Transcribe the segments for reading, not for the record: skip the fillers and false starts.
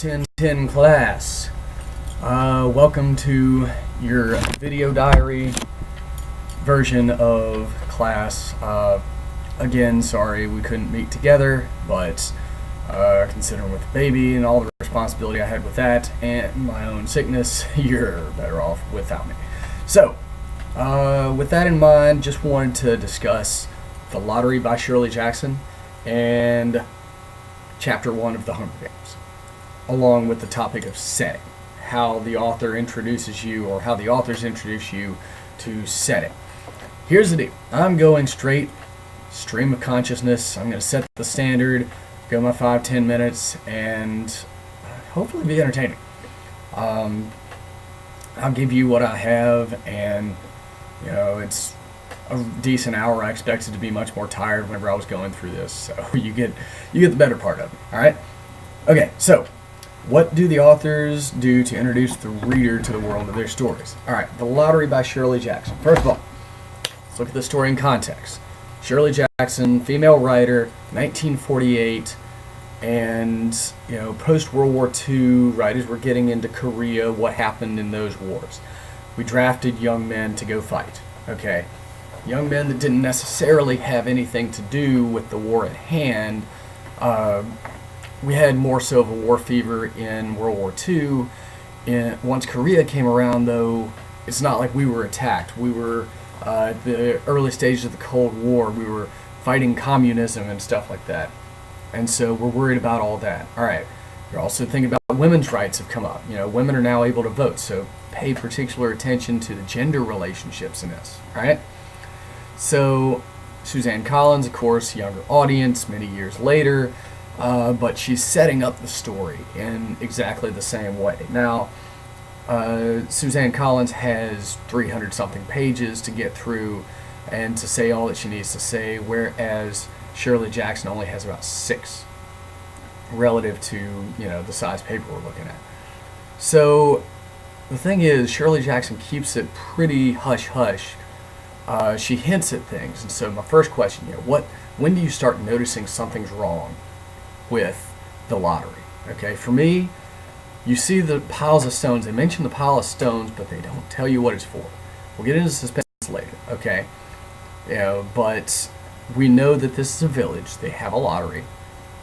1010 class. Welcome to your video diary version of class. Again, sorry we couldn't meet together, but considering with the baby and all the responsibility I had with that and my own sickness, you're better off without me. So, with that in mind, just wanted to discuss The Lottery by Shirley Jackson and Chapter 1 of The Hunger Games, along with the topic of setting, how the author introduces you, or how the authors introduce you to setting. Here's the deal. I'm going straight stream of consciousness. I'm going to set the standard, go my 5-10 minutes, and hopefully be entertaining. I'll give you what I have, and it's a decent hour. I expected to be much more tired whenever I was going through this, so you get the better part of it. All right. Okay. So, what do the authors do to introduce the reader to the world of their stories? All right. The Lottery by Shirley Jackson. First of all, let's look at the story in context. Shirley Jackson, female writer, 1948, and post World War II, writers were getting into Korea. What happened in those wars? We drafted young men to go fight. Okay. Young men that didn't necessarily have anything to do with the war at hand. We had more so of a war fever in World War II. Once Korea came around, though, it's not like we were attacked. We were at the early stages of the Cold War. We were fighting communism and stuff like that. And so we're worried about all that. All right. You're also thinking about women's rights have come up. Women are now able to vote, so pay particular attention to the gender relationships in this. All right. So, Suzanne Collins, of course, younger audience, many years later, but she's setting up the story in exactly the same way. Now, Suzanne Collins has 300-something pages to get through and to say all that she needs to say, whereas Shirley Jackson only has about 6 relative to, the size paper we're looking at. So, the thing is, Shirley Jackson keeps it pretty hush-hush. She hints at things, and so my first question, when do you start noticing something's wrong with the lottery? Okay, for me, you see the piles of stones. They mention the pile of stones, but they don't tell you what it's for. We'll get into suspense later, okay? But we know that this is a village. They have a lottery,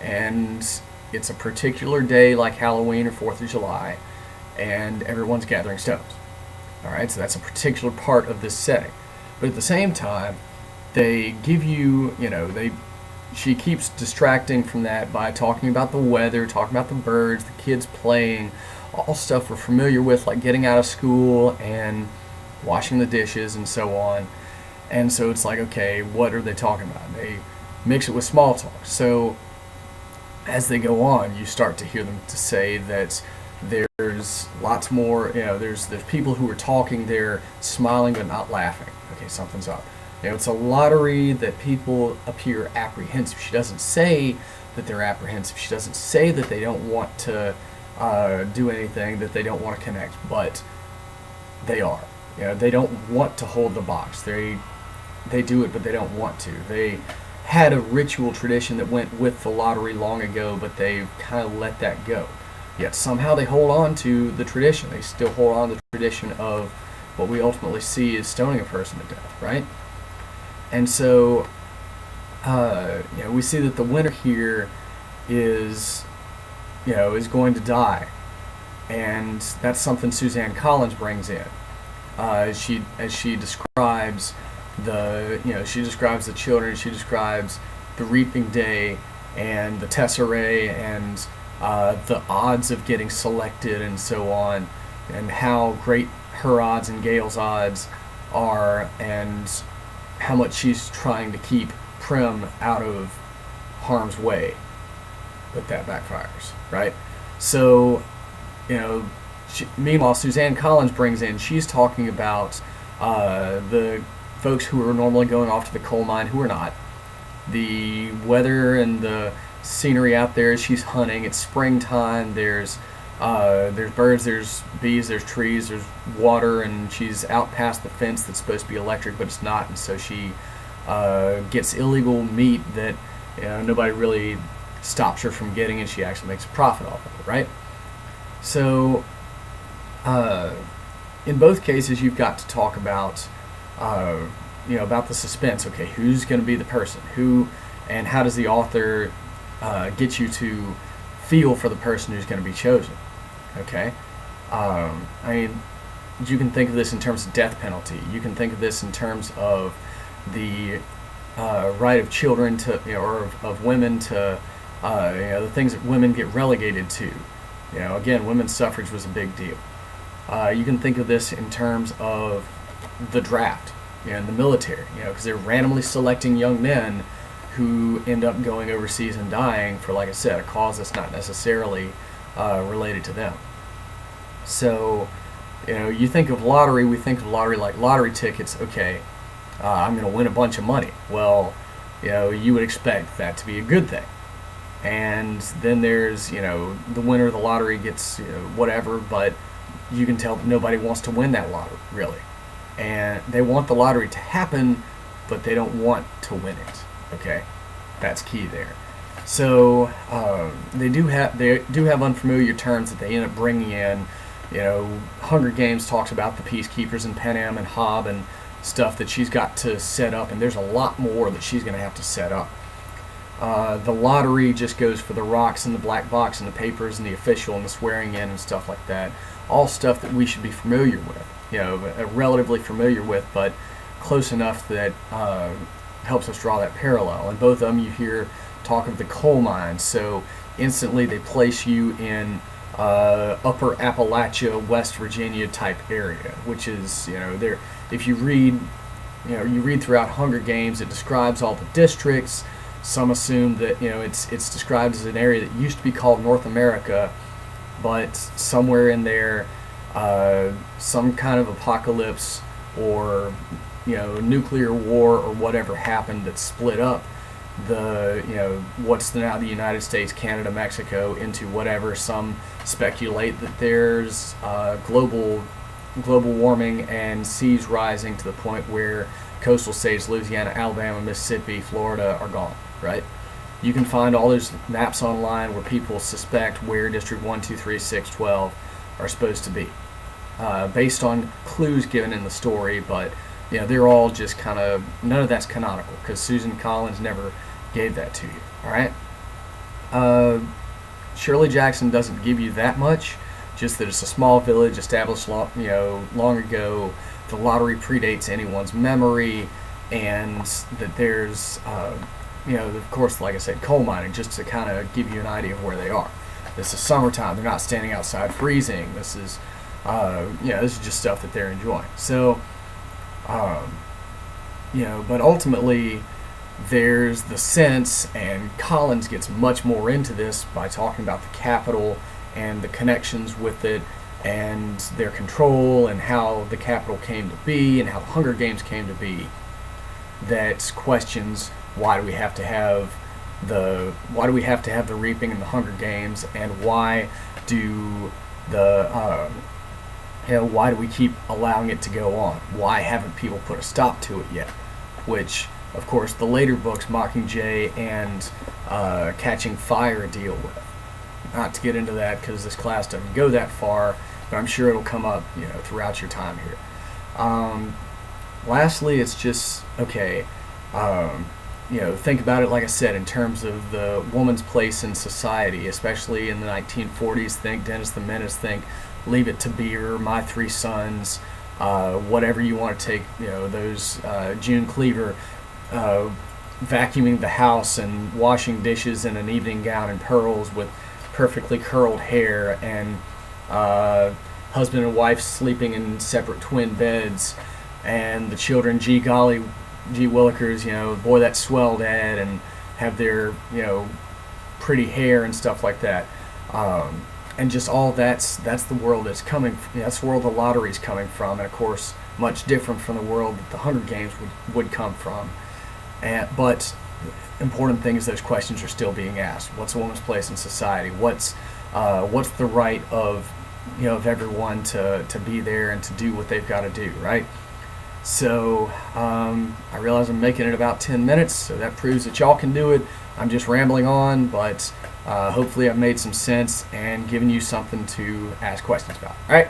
and it's a particular day like Halloween or 4th of July, and everyone's gathering stones. All right, so that's a particular part of this setting. But at the same time, they give you, she keeps distracting from that by talking about the weather, talking about the birds, the kids playing, all stuff we're familiar with, like getting out of school and washing the dishes and so on. And so it's like, okay, what are they talking about? They mix it with small talk. So as they go on, you start to hear them to say that there's lots more, there's people who are talking, they're smiling but not laughing. Okay, something's up. It's a lottery that people appear apprehensive. She doesn't say that they're apprehensive. She doesn't say that they don't want to do anything, that they don't want to connect, but they are. They don't want to hold the box. They do it, but they don't want to. They had a ritual tradition that went with the lottery long ago, but they've kind of let that go. Yet somehow they hold on to the tradition. They still hold on to the tradition of what we ultimately see is stoning a person to death, right? And so, we see that the winner here is going to die, and that's something Suzanne Collins brings in. As she describes she describes the children, she describes the reaping day and the tesserae and the odds of getting selected and so on, and how great her odds and Gail's odds are, and how much she's trying to keep Prim out of harm's way, but that backfires, right? So, meanwhile, Suzanne Collins brings in, she's talking about the folks who are normally going off to the coal mine who are not, the weather and the scenery out there. She's hunting. It's springtime. There's birds, there's bees, there's trees, there's water, and she's out past the fence that's supposed to be electric, but it's not, and so she gets illegal meat that nobody really stops her from getting, and she actually makes a profit off of it, right? So, uh, in both cases, you've got to talk about, about the suspense. Okay, who's going to be the person? Who, and how does the author get you to feel for the person who's going to be chosen? Okay, I mean, you can think of this in terms of death penalty. You can think of this in terms of the right of children to, or of women to, the things that women get relegated to. Again, women's suffrage was a big deal. You can think of this in terms of the draft, and the military, because they're randomly selecting young men who end up going overseas and dying for, like I said, a cause that's not necessarily related to them. So, you think of lottery, we think of lottery like lottery tickets. Okay, I'm going to win a bunch of money. Well, you would expect that to be a good thing. And then there's, the winner of the lottery gets whatever, but you can tell that nobody wants to win that lottery, really. And they want the lottery to happen, but they don't want to win it. Okay, that's key there. So they do have unfamiliar terms that they end up bringing in. Hunger Games talks about the peacekeepers and Panem and Hob and stuff that she's got to set up, and there's a lot more that she's going to have to set up. The lottery just goes for the rocks and the black box and the papers and the official and the swearing in and stuff like that. All stuff that we should be familiar with, relatively familiar with, but close enough that helps us draw that parallel. And both of them, you hear talk of the coal mines, so instantly they place you in Upper Appalachia, West Virginia type area, which is, there. If you read, you read throughout Hunger Games, it describes all the districts. Some assume that it's described as an area that used to be called North America, but somewhere in there, some kind of apocalypse or nuclear war or whatever happened that split up the what's now the United States, Canada, Mexico into whatever. Some speculate that there's global warming and seas rising to the point where coastal states Louisiana, Alabama, Mississippi, Florida are gone. Right? You can find all those maps online where people suspect where District 1, 2, 3, 6, 12 are supposed to be, based on clues given in the story, but they're all just kind of, none of that's canonical because Susan Collins never gave that to you. All right. Shirley Jackson doesn't give you that much, just that it's a small village established long ago. The lottery predates anyone's memory, and that there's of course, like I said, coal mining, just to kind of give you an idea of where they are. This is summertime; they're not standing outside freezing. This is, this is just stuff that they're enjoying. So, but ultimately, there's the sense, and Collins gets much more into this by talking about the Capitol and the connections with it, and their control, and how the Capitol came to be, and how the Hunger Games came to be. That questions why do we have to have the reaping in the Hunger Games, and why do why do we keep allowing it to go on? Why haven't people put a stop to it yet? Which, of course, the later books, Mockingjay and Catching Fire, deal with. Not to get into that because this class doesn't go that far, but I'm sure it'll come up throughout your time here. Lastly, it's just okay. Think about it, like I said, in terms of the woman's place in society, especially in the 1940s. Think Dennis the Menace, think Leave It to Beaver, My Three Sons, whatever you want to take, those June Cleaver vacuuming the house and washing dishes in an evening gown and pearls with perfectly curled hair, and husband and wife sleeping in separate twin beds, and the children, gee golly, gee willikers, boy that's swell, Dad, and have their, pretty hair and stuff like that. And just all that's the world that's coming, that's the world the lottery's coming from, and of course much different from the world that the Hunger Games would come from. But important thing is those questions are still being asked. What's a woman's place in society? What's the right of everyone to be there and to do what they've got to do, right? So I realize I'm making it about 10 minutes, so that proves that y'all can do it. I'm just rambling on, but hopefully I've made some sense and given you something to ask questions about. All right.